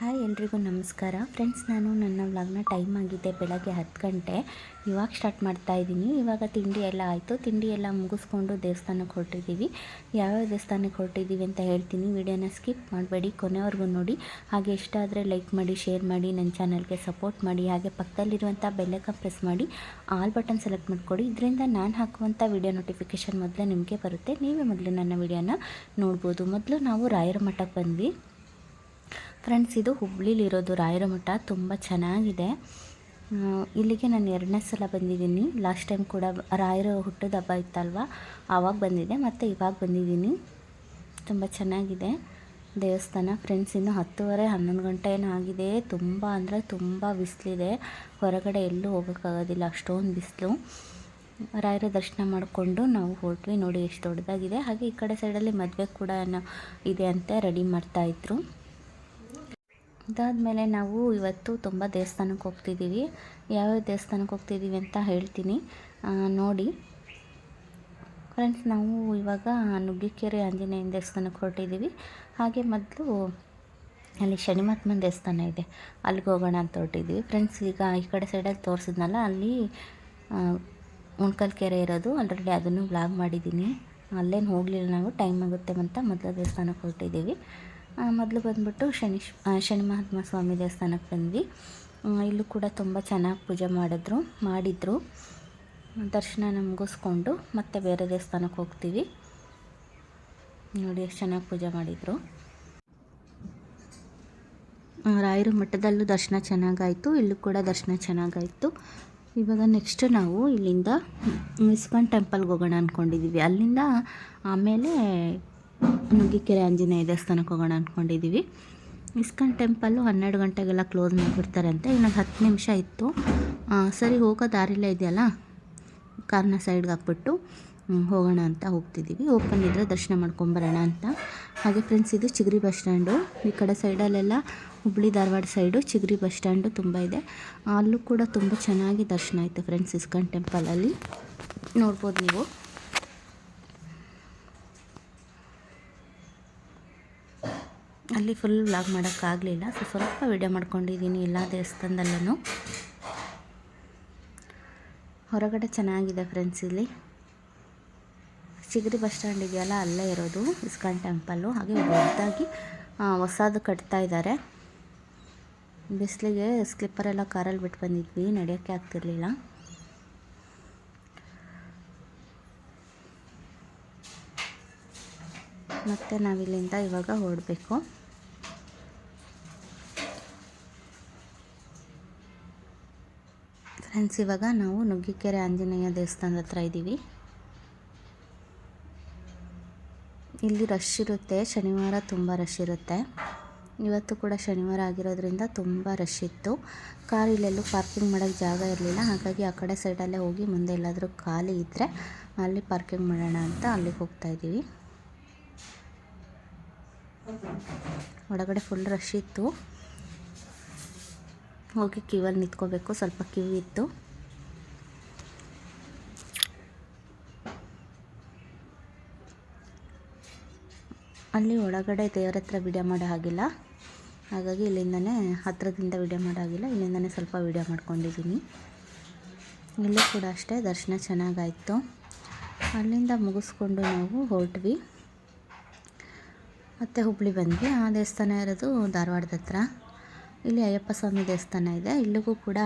Hi ಎಲ್ರಿಗೂ ನಮಸ್ಕಾರ friends. ನಾನು ನನ್ನ ವ್ಲಾಗ್ನ ಟೈಮ್ ಆಗಿದೆ ಬೆಳಗ್ಗೆ 10 ಗಂಟೆ. ಇವಾಗ ಸ್ಟಾರ್ಟ್ ಮಾಡ್ತಾ ಇದ್ದೀನಿ. ಇವಾಗ ತಿಂಡಿ ಎಲ್ಲ ಆಯಿತು. ತಿಂಡಿ ಎಲ್ಲ ಮುಗಿಸ್ಕೊಂಡು ದೇವಸ್ಥಾನಕ್ಕೆ ಹೊರಟಿದ್ದೀವಿ. ಯಾವ್ಯಾವ ದೇವಸ್ಥಾನಕ್ಕೆ ಹೊರಟಿದ್ದೀವಿ ಅಂತ ಹೇಳ್ತೀನಿ. ವಿಡಿಯೋನ ಸ್ಕಿಪ್ ಮಾಡಬೇಡಿ, ಕೊನೆವರೆಗೂ ನೋಡಿ. ಹಾಗೆ ಇಷ್ಟ ಆದರೆ ಲೈಕ್ ಮಾಡಿ, ಶೇರ್ ಮಾಡಿ, ನನ್ನ ಚಾನಲ್ಗೆ ಸಪೋರ್ಟ್ ಮಾಡಿ. ಹಾಗೆ ಪಕ್ಕದಲ್ಲಿರುವಂಥ ಬೆಲ್ಲೈಕನ್ ಪ್ರೆಸ್ ಮಾಡಿ ಆಲ್ ಬಟನ್ ಸೆಲೆಕ್ಟ್ ಮಾಡಿಕೊಡಿ. ಇದರಿಂದ ನಾನು ಹಾಕುವಂಥ ವಿಡಿಯೋ ನೋಟಿಫಿಕೇಷನ್ ಮೊದಲೇ ನಿಮಗೆ ಬರುತ್ತೆ. ನೀವೇ ಮೊದಲು ನನ್ನ ವಿಡಿಯೋನ ನೋಡ್ಬೋದು. ಮೊದಲು ನಾವು ರಾಯರ ಮಠಕ್ಕೆ ಬಂದ್ವಿ ಫ್ರೆಂಡ್ಸ್. ಇದು ಹುಬ್ಳಿಲಿರೋದು ರಾಯರ ಮಠ. ತುಂಬ ಚೆನ್ನಾಗಿದೆ. ಇಲ್ಲಿಗೆ ನಾನು 2ನೇ ಸಲ ಬಂದಿದ್ದೀನಿ. ಲಾಸ್ಟ್ ಟೈಮ್ ಕೂಡ ರಾಯರ ಹುಟ್ಟದ ಹಬ್ಬ ಇತ್ತಲ್ವ, ಆವಾಗ ಬಂದಿದ್ದೆ, ಮತ್ತು ಇವಾಗ ಬಂದಿದ್ದೀನಿ. ತುಂಬ ಚೆನ್ನಾಗಿದೆ ದೇವಸ್ಥಾನ ಫ್ರೆಂಡ್ಸ್. ಇನ್ನು 10:30 11 ಗಂಟೆ ಏನೋ ಆಗಿದೆ. ತುಂಬ ಅಂದರೆ ತುಂಬ ಬಿಸಿಲಿದೆ. ಹೊರಗಡೆ ಎಲ್ಲೂ ಹೋಗೋಕ್ಕಾಗೋದಿಲ್ಲ, ಅಷ್ಟೊಂದು ಬಿಸಿಲು. ರಾಯರ ದರ್ಶನ ಮಾಡಿಕೊಂಡು ನಾವು ಹೊರಟ್ವಿ. ನೋಡಿ ಎಷ್ಟು ದೊಡ್ಡದಾಗಿದೆ. ಹಾಗೆ ಈ ಕಡೆ ಸೈಡಲ್ಲಿ ಮದುವೆ ಕೂಡ ಇದೆ ಅಂತ ರೆಡಿ ಮಾಡ್ತಾಯಿದ್ರು. ಇದಾದಮೇಲೆ ನಾವು ಇವತ್ತು ತುಂಬ ದೇವಸ್ಥಾನಕ್ಕೆ ಹೋಗ್ತಿದ್ದೀವಿ. ಯಾವ್ಯಾವ ದೇವಸ್ಥಾನಕ್ಕೆ ಹೋಗ್ತಿದ್ದೀವಿ ಅಂತ ಹೇಳ್ತೀನಿ ನೋಡಿ ಫ್ರೆಂಡ್ಸ್. ನಾವು ಇವಾಗ ನುಗ್ಗಿಕೆರೆ ಆಂಜನೇಯನ ದೇವಸ್ಥಾನಕ್ಕೆ ಹೊರಟಿದ್ದೀವಿ. ಹಾಗೆ ಮೊದಲು ಅಲ್ಲಿ ಶನಿ ಮಹಾತ್ಮನ ದೇವಸ್ಥಾನ ಇದೆ, ಅಲ್ಲಿಗೆ ಹೋಗೋಣ ಅಂತ ಹೊರಟಿದ್ದೀವಿ ಫ್ರೆಂಡ್ಸ್. ಈಗ ಈ ಕಡೆ ಸೈಡಲ್ಲಿ ತೋರಿಸಿದ್ನಲ್ಲ, ಅಲ್ಲಿ ಉಣ್ಕಲ್ ಕೆರೆ ಇರೋದು. ಆಲ್ರೆಡಿ ಅದನ್ನು ವ್ಲಾಗ್ ಮಾಡಿದ್ದೀನಿ. ಅಲ್ಲೇನು ಹೋಗಲಿಲ್ಲ ನಾವು, ಟೈಮ್ ಆಗುತ್ತೆ ಅಂತ ಮೊದಲು ದೇವಸ್ಥಾನಕ್ಕೆ ಹೊರಟಿದ್ದೀವಿ. ಮೊದಲು ಬಂದುಬಿಟ್ಟು ಶನಿ ಮಹಾತ್ಮ ಸ್ವಾಮಿ ದೇವಸ್ಥಾನಕ್ಕೆ ಬಂದ್ವಿ. ಇಲ್ಲೂ ಕೂಡ ತುಂಬ ಚೆನ್ನಾಗಿ ಪೂಜೆ ಮಾಡಿದರು. ದರ್ಶನ ಮುಗಿಸ್ಕೊಂಡು ಮತ್ತೆ ಬೇರೆ ದೇವಸ್ಥಾನಕ್ಕೆ ಹೋಗ್ತೀವಿ. ನೋಡಿ ಎಷ್ಟು ಚೆನ್ನಾಗಿ ಪೂಜೆ ಮಾಡಿದರು. ರಾಯರ ಮಠದಲ್ಲೂ ದರ್ಶನ ಚೆನ್ನಾಗಾಯಿತು, ಇಲ್ಲೂ ಕೂಡ ದರ್ಶನ ಚೆನ್ನಾಗಾಯಿತು. ಇವಾಗ ನೆಕ್ಸ್ಟ್ ನಾವು ಇಲ್ಲಿಂದ ಇಸ್ಕಾನ್ ಟೆಂಪಲ್ಗೆ ಹೋಗೋಣ ಅಂದ್ಕೊಂಡಿದ್ದೀವಿ. ಅಲ್ಲಿಂದ ಆಮೇಲೆ ನುಗ್ಗಿಕೆರೆ ಆಂಜನೇಯ ದೇವಸ್ಥಾನಕ್ಕೆ ಹೋಗೋಣ ಅಂದ್ಕೊಂಡಿದ್ದೀವಿ. ಇಸ್ಕಾನ್ ಟೆಂಪಲ್ಲು 12 ಗಂಟೆಗೆಲ್ಲ ಕ್ಲೋಸ್ ಮಾಡಿಬಿಡ್ತಾರಂತೆ. ಇನ್ನೊಂದು 10 ನಿಮಿಷ ಇತ್ತು. ಸರಿ, ಹೋಗೋ ದಾರಿಲೇ ಇದೆಯಲ್ಲ, ಕಾರ್ನ ಸೈಡ್ಗೆ ಹಾಕ್ಬಿಟ್ಟು ಹೋಗೋಣ ಅಂತ ಹೋಗ್ತಿದ್ದೀವಿ. ಓಪನ್ ಇದ್ದರೆ ದರ್ಶನ ಮಾಡ್ಕೊಂಬರೋಣ ಅಂತ. ಹಾಗೆ ಫ್ರೆಂಡ್ಸ್, ಇದು ಚಿಗರಿ ಬಸ್ ಸ್ಟ್ಯಾಂಡು. ಈ ಕಡೆ ಸೈಡಲ್ಲೆಲ್ಲ ಹುಬ್ಳಿ ಧಾರವಾಡ ಸೈಡು ಚಿಗರಿ ಬಸ್ ಸ್ಟ್ಯಾಂಡು ತುಂಬ ಇದೆ. ಅಲ್ಲೂ ಕೂಡ ತುಂಬ ಚೆನ್ನಾಗಿ ದರ್ಶನ ಆಯಿತು ಫ್ರೆಂಡ್ಸ್. ಇಸ್ಕಾನ್ ಟೆಂಪಲಲ್ಲಿ ನೋಡ್ಬೋದು ನೀವು. ಅಲ್ಲಿ ಫುಲ್ ವ್ಲಾಗ್ ಮಾಡೋಕ್ಕಾಗಲಿಲ್ಲ, ಸ್ವಲ್ಪ ವಿಡಿಯೋ ಮಾಡ್ಕೊಂಡಿದ್ದೀನಿ ಎಲ್ಲ ದೇವಸ್ಥಾನದಲ್ಲೂ. ಹೊರಗಡೆ ಚೆನ್ನಾಗಿದೆ ಫ್ರೆಂಡ್ಸ್. ಇಲ್ಲಿ ಚಿಗರಿ ಬಸ್ ಸ್ಟ್ಯಾಂಡ್ ಇದೆಯಲ್ಲ, ಅಲ್ಲೇ ಇರೋದು ಇಸ್ಕಾನ್ ಟೆಂಪಲ್ಲು. ಹಾಗೆ ದೊಡ್ಡದಾಗಿ ಹೊಸದು ಕಟ್ತಾ ಇದ್ದಾರೆ. ಬಿಸಿಲಿಗೆ ಸ್ಲಿಪ್ಪರೆಲ್ಲ ಕಾರಲ್ಲಿ ಬಿಟ್ಟು ಬಂದಿದ್ವಿ, ನಡೆಯೋಕ್ಕೆ ಆಗ್ತಿರ್ಲಿಲ್ಲ. ಮತ್ತು ನಾವಿಲ್ಲಿಂದ ಇವಾಗ ಹೊರಡಬೇಕು. ಫ್ರೆಂಡ್ಸ್, ಇವಾಗ ನಾವು ನುಗ್ಗಿಕೆರೆ ಆಂಜನೇಯ ದೇವಸ್ಥಾನದ ಹತ್ರ ಇದ್ದೀವಿ. ಇಲ್ಲಿ ರಶ್ ಇರುತ್ತೆ, ಶನಿವಾರ ತುಂಬ ರಶ್ ಇರುತ್ತೆ. ಇವತ್ತು ಕೂಡ ಶನಿವಾರ ಆಗಿರೋದ್ರಿಂದ ತುಂಬ ರಶ್ ಇತ್ತು. ಕಾರ್ ಇಲ್ಲೆಲ್ಲೂ ಪಾರ್ಕಿಂಗ್ ಮಾಡೋಕ್ಕೆ ಜಾಗ ಇರಲಿಲ್ಲ. ಹಾಗಾಗಿ ಆ ಕಡೆ ಸೈಡಲ್ಲೇ ಹೋಗಿ ಮುಂದೆ ಎಲ್ಲಾದರೂ ಖಾಲಿ ಇದ್ದರೆ ಅಲ್ಲಿ ಪಾರ್ಕಿಂಗ್ ಮಾಡೋಣ ಅಂತ ಅಲ್ಲಿಗೆ ಹೋಗ್ತಾಯಿದ್ದೀವಿ. ಒಳಗಡೆ ಫುಲ್ ರಶ್ ಇತ್ತು. ಹೋಗಿ ಕ್ಯೂವಲ್ಲಿ ನಿಂತ್ಕೋಬೇಕು, ಸ್ವಲ್ಪ ಕ್ಯೂ ಇತ್ತು. ಅಲ್ಲಿ ಒಳಗಡೆ ದೇವರ ಹತ್ರ ವಿಡಿಯೋ ಮಾಡೋ ಹಾಗಿಲ್ಲ, ಹಾಗಾಗಿ ಇಲ್ಲಿಂದನೇ ಹತ್ತಿರದಿಂದ ವಿಡಿಯೋ ಮಾಡೋ ಹಾಗಿಲ್ಲ, ಇಲ್ಲಿಂದನೇ ಸ್ವಲ್ಪ ವಿಡಿಯೋ ಮಾಡ್ಕೊಂಡಿದ್ದೀನಿ. ಇಲ್ಲೂ ಕೂಡ ಅಷ್ಟೇ ದರ್ಶನ ಚೆನ್ನಾಗಾಯಿತು. ಅಲ್ಲಿಂದ ಮುಗಿಸ್ಕೊಂಡು ನಾವು ಹೊರಟ್ವಿ. ಮತ್ತು ಹುಬ್ಳಿ ಬಂದ್ವಿ. ಆ ದೇವಸ್ಥಾನ ಇರೋದು ಧಾರವಾಡದ ಹತ್ರ. ಇಲ್ಲಿ ಅಯ್ಯಪ್ಪ ಸ್ವಾಮಿ ದೇವಸ್ಥಾನ ಇದೆ. ಇಲ್ಲಿಗೂ ಕೂಡ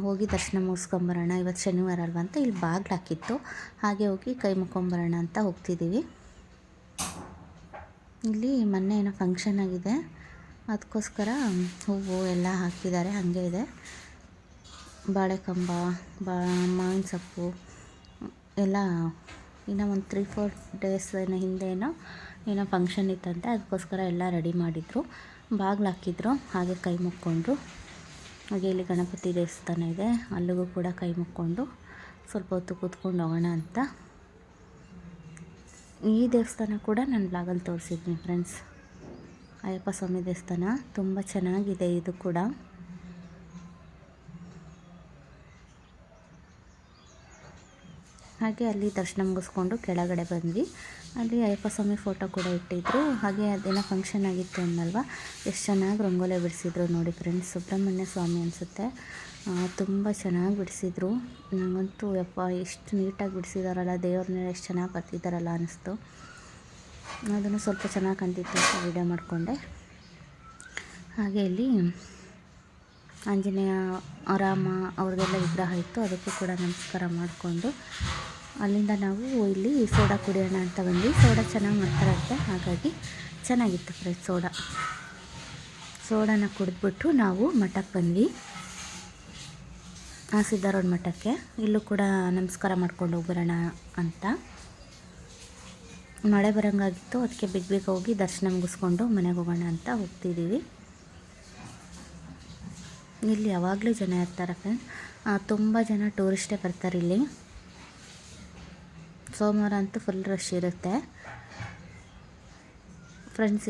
ಹೋಗಿ ದರ್ಶನ ಮುಗಿಸ್ಕೊಂಬರೋಣ, ಇವತ್ತು ಶನಿವಾರ ಅಲ್ವ ಅಂತ ಇಲ್ಲಿ ಬಾಗಿಲು ಹಾಕಿತ್ತು. ಹಾಗೆ ಹೋಗಿ ಕೈ ಮುಕ್ಕೊಂಬರೋಣ ಅಂತ ಹೋಗ್ತಿದ್ದೀವಿ. ಇಲ್ಲಿ ಮೊನ್ನೆ ಏನೋ ಫಂಕ್ಷನ್ ಆಗಿದೆ, ಅದಕ್ಕೋಸ್ಕರ ಹೂವು ಎಲ್ಲ ಹಾಕಿದ್ದಾರೆ. ಹಾಗೆ ಇದೆ ಬಾಳೆಕಂಬ, ಮಾವಿನ ಸೊಪ್ಪು ಎಲ್ಲ. ಇನ್ನೂ ಒಂದು 3-4 ಡೇಸ್ ಹಿಂದೆ ಫಂಕ್ಷನ್ ಇತ್ತಂತೆ, ಅದಕ್ಕೋಸ್ಕರ ಎಲ್ಲ ರೆಡಿ ಮಾಡಿದರು. ಬಾಗಿಲು ಹಾಕಿದ್ರು, ಹಾಗೆ ಕೈ ಮುಕ್ಕೊಂಡ್ರು. ಹಾಗೆ ಇಲ್ಲಿ ಗಣಪತಿ ದೇವಸ್ಥಾನ ಇದೆ, ಅಲ್ಲಿಗೂ ಕೂಡ ಕೈ ಮುಕ್ಕೊಂಡು ಸ್ವಲ್ಪ ಹೊತ್ತು ಕೂತ್ಕೊಂಡು ಹೋಗೋಣ ಅಂತ. ಈ ದೇವಸ್ಥಾನ ಕೂಡ ನಾನು ಬ್ಲಾಗಲ್ಲಿ ತೋರಿಸಿದ್ದೀನಿ ಫ್ರೆಂಡ್ಸ್. ಅಯ್ಯಪ್ಪ ಸ್ವಾಮಿ ದೇವಸ್ಥಾನ ತುಂಬ ಚೆನ್ನಾಗಿದೆ. ಇದು ಕೂಡ ಹಾಗೆ ಅಲ್ಲಿ ದರ್ಶನ ಮುಗಿಸ್ಕೊಂಡು ಕೆಳಗಡೆ ಬಂದ್ವಿ. ಅಲ್ಲಿ ಅಯ್ಯಪ್ಪ ಸ್ವಾಮಿ ಫೋಟೋ ಕೂಡ ಇಟ್ಟಿದ್ರು. ಹಾಗೆ ಅದೇನೋ ಫಂಕ್ಷನ್ ಆಗಿತ್ತು ಅನ್ನಲ್ವ, ಎಷ್ಟು ಚೆನ್ನಾಗಿ ರಂಗೋಲಿ ಬಿಡಿಸಿದ್ರು ನೋಡಿ ಫ್ರೆಂಡ್ಸ್. ಸುಬ್ರಹ್ಮಣ್ಯ ಸ್ವಾಮಿ ಅನಿಸುತ್ತೆ, ತುಂಬ ಚೆನ್ನಾಗಿ ಬಿಡಿಸಿದ್ರು. ನನಗಂತೂ ಯಪ್ಪ ಎಷ್ಟು ನೀಟಾಗಿ ಬಿಡಿಸಿದಾರಲ್ಲ, ದೇವ್ರನ್ನ ಎಷ್ಟು ಚೆನ್ನಾಗಿ ಬರ್ತಿದ್ದಾರಲ್ಲ ಅನ್ನಿಸ್ತು. ಅದನ್ನು ಸ್ವಲ್ಪ ಚೆನ್ನಾಗಿ ಕಾಣ್ತಿತ್ತು ಅಂತ ವೀಡಿಯೋ ಮಾಡಿಕೊಂಡೆ. ಹಾಗೆ ಇಲ್ಲಿ ಆಂಜನೇಯ, ರಾಮ ಅವ್ರದ್ದೆಲ್ಲ ವಿಗ್ರಹ ಇತ್ತು, ಅದಕ್ಕೂ ಕೂಡ ನಮಸ್ಕಾರ ಮಾಡಿಕೊಂಡು ಅಲ್ಲಿಂದ ನಾವು ಇಲ್ಲಿ ಸೋಡಾ ಕುಡಿಯೋಣ ಅಂತ ಬಂದ್ವಿ. ಸೋಡಾ ಚೆನ್ನಾಗಿ ಮಾಡ್ತಾರಂತೆ, ಹಾಗಾಗಿ ಚೆನ್ನಾಗಿತ್ತು ಫ್ರೆಂಡ್ಸ್. ಸೋಡಾನ ಕುಡಿದ್ಬಿಟ್ಟು ನಾವು ಮಠಕ್ಕೆ ಬಂದ್ವಿ, ಸಿದ್ಧಾರೂಢ ಮಠಕ್ಕೆ. ಇಲ್ಲೂ ಕೂಡ ನಮಸ್ಕಾರ ಮಾಡ್ಕೊಂಡು ಹೋಗ್ಬರೋಣ ಅಂತ. ಮಳೆ ಬರೋಂಗಾಗಿತ್ತು, ಅದಕ್ಕೆ ಬೇಗ ಹೋಗಿ ದರ್ಶನ ಮುಗಿಸ್ಕೊಂಡು ಮನೆಗೆ ಹೋಗೋಣ ಅಂತ ಹೋಗ್ತಿದ್ದೀವಿ. ಇಲ್ಲಿ ಯಾವಾಗಲೂ ಜನ ಇರ್ತಾರೆ ಫ್ರೆಂಡ್ಸ್, ತುಂಬ ಜನ ಟೂರಿಸ್ಟೇ ಬರ್ತಾರೆ ಇಲ್ಲಿ. ಸೋಮವಾರ ಅಂತೂ ಫುಲ್ ರಶ್ ಇರುತ್ತೆ ಫ್ರೆಂಡ್ಸ್.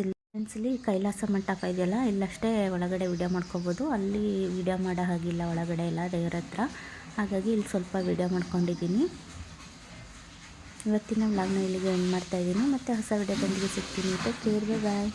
ಇಲ್ಲಿ ಕೈಲಾಸ ಮಂಟಪ ಇದೆಯಲ್ಲ, ಇಲ್ಲಷ್ಟೇ ಒಳಗಡೆ ವಿಡಿಯೋ ಮಾಡ್ಕೋಬೋದು. ಅಲ್ಲಿ ವಿಡಿಯೋ ಮಾಡೋ ಹಾಗಿಲ್ಲ ಒಳಗಡೆ ಎಲ್ಲ ದೇವರ ಹತ್ರ, ಹಾಗಾಗಿ ಇಲ್ಲಿ ಸ್ವಲ್ಪ ವಿಡಿಯೋ ಮಾಡ್ಕೊಂಡಿದ್ದೀನಿ. ಇವತ್ತಿನ ವ್ಲಾಗ್ನ ಇಲ್ಲಿಗೆ ಎಂಡ್ ಮಾಡ್ತಾಯಿದ್ದೀನಿ. ಮತ್ತು ಹೊಸ ವಿಡಿಯೋದೊಂದಿಗೆ ಸಿಗ್ತೀನಿ. ಟೇಕ್ ಕೇರ್, ಬಾಯ್.